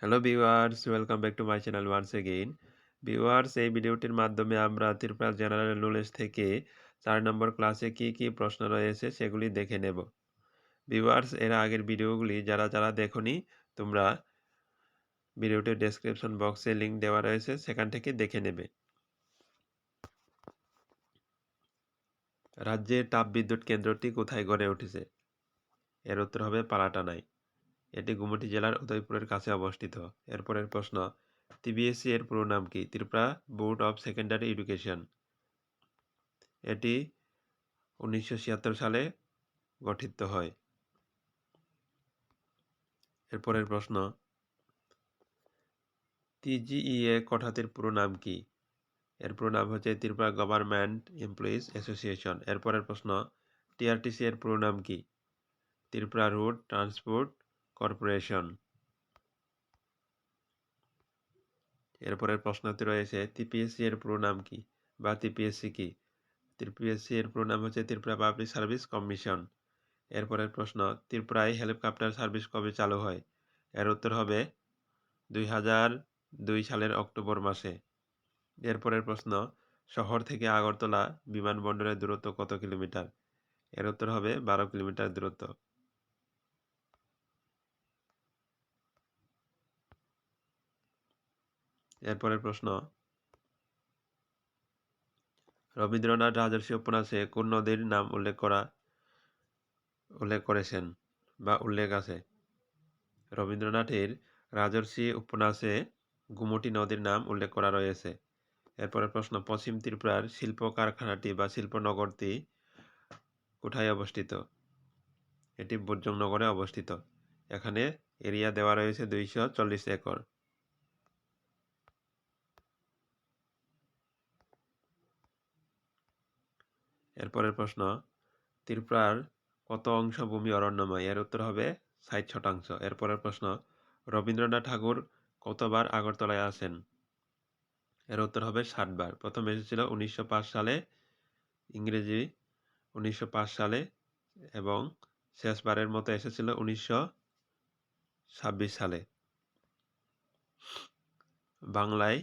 Hello viewers, welcome back to my channel once again. Viewers, এই ভিডিওটির মাধ্যমে আমরা ত্রিপুরা জেনারেল নলেজ থেকে 4 নম্বর ক্লাসে কি কি প্রশ্ন রয়েছে সেগুলি দেখে নেব। ভিউয়ার্স, এর আগের ভিডিওগুলি যারা যারা দেখোনি, তোমরা ভিডিওটির ডেসক্রিপশন বক্সে লিংক দেওয়া রয়েছে, সেখান থেকে দেখে নেবে। রাজ্যের তাপবিদ্যুৎ কেন্দ্রটি কোথায় গড়ে উঠেছে? এর উত্তর হবে পালাটানায়। এটি গুমটি জেলার উদয়পুরের কাছে অবস্থিত। এরপরের প্রশ্ন, টিবিএসসি এর পুরো নাম কি? Tripura board of secondary education. এটি 1976 সালে গঠিত হয়। এরপরের প্রশ্ন, টিজিইএ কথাটির পুরো নাম কি? এর পুরো নাম হচ্ছে ত্রিপুরা গভর্নমেন্ট এমপ্লয়িজ অ্যাসোসিয়েশন। এরপরের প্রশ্ন, টিআরটিসি এর পুরো নাম কি? Tripura road transport corporation. এরপরের প্রশ্নটি রয়েছে, টিপিএসসি এর পুরো নাম কি বা টিপিএসসি কি? টিপিএসসি এর পুরো নাম হচ্ছে ত্রিপুরা পাবলিক সার্ভিস কমিশন। এরপরের প্রশ্ন, ত্রিপুরায় হেলিকপ্টার সার্ভিস কবে চালু হয়? এর উত্তর হবে 2002 সালের অক্টোবর মাসে। এরপরের প্রশ্ন, শহর থেকে আগরতলা বিমানবন্দরের দূরত্ব কত কিলোমিটার? এর উত্তর হবে 12 কিলোমিটার দূরত্ব। এরপরের প্রশ্ন, রবীন্দ্রনাথ রাজর্ষি উপন্যাসে কোন নদীর নাম উল্লেখ করেছেন বা উল্লেখ আছে? রবীন্দ্রনাথের রাজর্ষি উপন্যাসে গুমটি নদীর নাম উল্লেখ করা রয়েছে। এরপরের প্রশ্ন, পশ্চিম ত্রিপুরার শিল্প কারখানাটি বা শিল্পনগরটি কোথায় অবস্থিত? এটি বোজ্জংনগরে অবস্থিত। এখানে এরিয়া দেওয়া রয়েছে 240 একর। এরপরের প্রশ্ন, ত্রিপুরার কত অংশ ভূমি অরণ্যময়? এর উত্তর হবে 60%। এরপরের প্রশ্ন, রবীন্দ্রনাথ ঠাকুর কতবার আগরতলায় আসেন? এর উত্তর হবে 7 বার। প্রথম এসেছিল 1905 সালে, ইংরেজি 1905 সালে, এবং শেষবারের মতো এসেছিল 1926 সালে। বাংলায়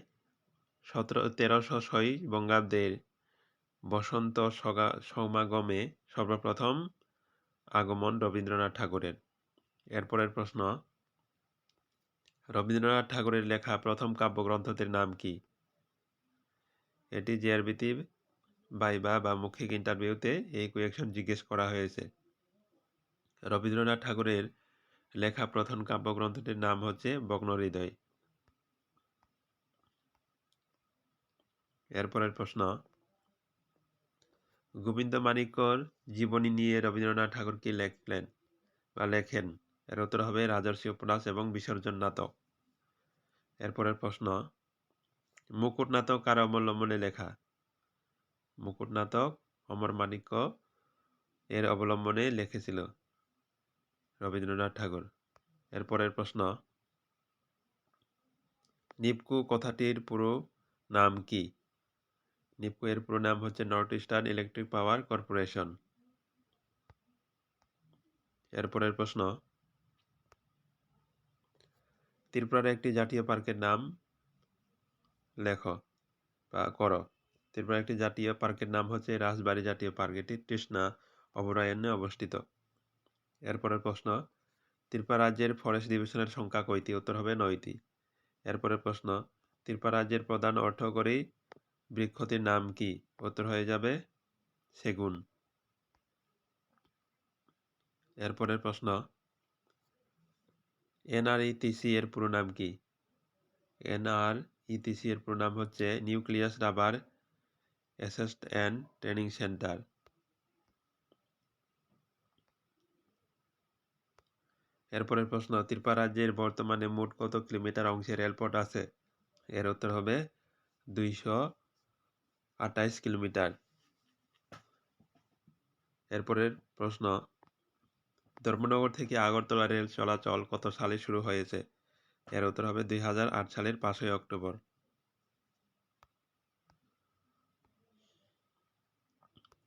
1306 বঙ্গাব্দের বসন্ত সমাগমে সর্বপ্রথম আগমন রবীন্দ্রনাথ ঠাকুরের। এরপরের প্রশ্ন, রবীন্দ্রনাথ ঠাকুরের লেখা প্রথম কাব্যগ্রন্থটির নাম কি? এটি জেআরবিতে ভাইভা বা মৌখিক ইন্টারভিউতে এই কোয়েকশন জিজ্ঞেস করা হয়েছে। রবীন্দ্রনাথ ঠাকুরের লেখা প্রথম কাব্যগ্রন্থটির নাম হচ্ছে ভগ্নহৃদয়। এরপরের প্রশ্ন, গোবিন্দমাণিক্যর জীবনী নিয়ে রবীন্দ্রনাথ ঠাকুর কি লেখলেন বা লেখেন? এর উত্তর হবে রাজর্ষি উপন্যাস এবং বিসর্জন নাটক। এরপরের প্রশ্ন, মুকুট নাটক কার অবলম্বনে লেখা? মুকুট নাটক অমরমাণিক্য এর অবলম্বনে লিখেছিল রবীন্দ্রনাথ ঠাকুর। এরপরের প্রশ্ন, নিপকো কথাটির পুরো নাম কি? নিপকো এর পুরো নাম হচ্ছে north eastern electric power corporation. এরপরের প্রশ্ন, ত্রিপুরার একটি জাতীয় পার্কের নাম লেখো বা করো। ত্রিপুরার একটি জাতীয় পার্কের নাম হচ্ছে রাজবাড়ী জাতীয় পার্ক। এটি তৃষ্ণা অভয়ারণ্যে অবস্থিত। এরপরের প্রশ্ন, ত্রিপুরা রাজ্যের ফরেস্ট ডিভিশনের সংখ্যা কয়টি? উত্তর হবে 9টি। এরপরের প্রশ্ন, ত্রিপুরা রাজ্যের প্রধান অর্থকরী বৃক্ষটির নাম কি? উত্তর হয়ে যাবে সেগুন। এরপরের প্রশ্ন, এনআরইটিসি এর পুরো নাম কি? এনআরইটিসি এর পুরো নাম হচ্ছে nucleus rubber asset and training centre. এরপরের প্রশ্ন, ত্রিপুরা রাজ্যের বর্তমানে মোট কত কিলোমিটার অংশে রেলপথ আছে? এর উত্তর হবে 228 কিলোমিটার। এরপরের প্রশ্ন, ধর্মনগর থেকে আগরতলা রেল চলাচল কত সালে শুরু হয়েছে? এর উত্তর হবে 2008 সালের 5 অক্টোবর।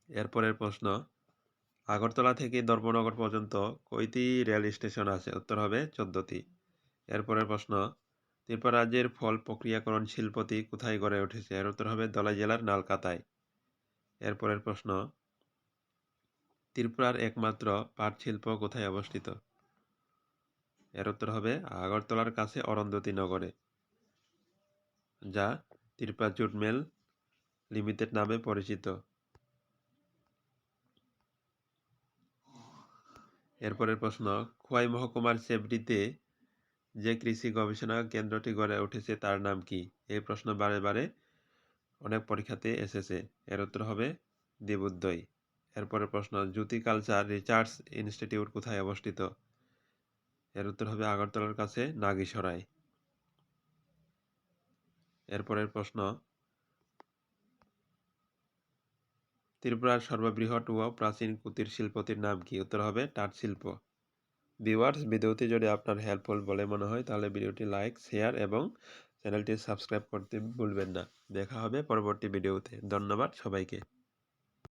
এরপরের প্রশ্ন, আগরতলা থেকে ধর্মনগর পর্যন্ত কয়টি রেল স্টেশন আছে? উত্তর হবে 14টি। এরপরের প্রশ্ন, ত্রিপুরা রাজ্যের ফল প্রক্রিয়াকরণ শিল্পটি কোথায় গড়ে উঠেছে? এর উত্তর হবে ধলাই জেলার নালকাতায়। এরপরের প্রশ্ন, ত্রিপুরার একমাত্র পাট শিল্প কোথায় অবস্থিত? এর উত্তর হবে আগরতলার কাছে অরুন্ধতী নগরে, যা ত্রিপুরা জুট মিল লিমিটেড নামে পরিচিত। এরপরের প্রশ্ন, খোয়াই মহকুমার সেবড়িতে যে কৃষি গবেষণা কেন্দ্রটি গড়ে উঠেছে তার নাম কি? এই প্রশ্ন বারে বারে অনেক পরীক্ষাতে এসেছে। এর উত্তর হবে দেবোদ্দয়। এরপরের প্রশ্ন, জ্যোতি কালচার রিসার্চ ইনস্টিটিউট কোথায় অবস্থিত? এর উত্তর হবে আগরতলার কাছে নাগিসরায়। এরপরের প্রশ্ন, ত্রিপুরার সর্ববৃহৎ ও প্রাচীন কুটির শিল্পটির নাম কি? উত্তর হবে তাঁত শিল্প। ভিউয়ার্স, ভিডিওটি যদি আপনার হেল্পফুল বলে মনে হয় তাহলে ভিডিওটি লাইক, শেয়ার এবং চ্যানেলটি সাবস্ক্রাইব করতে ভুলবেন না। দেখা হবে পরবর্তী ভিডিওতে। ধন্যবাদ সবাইকে।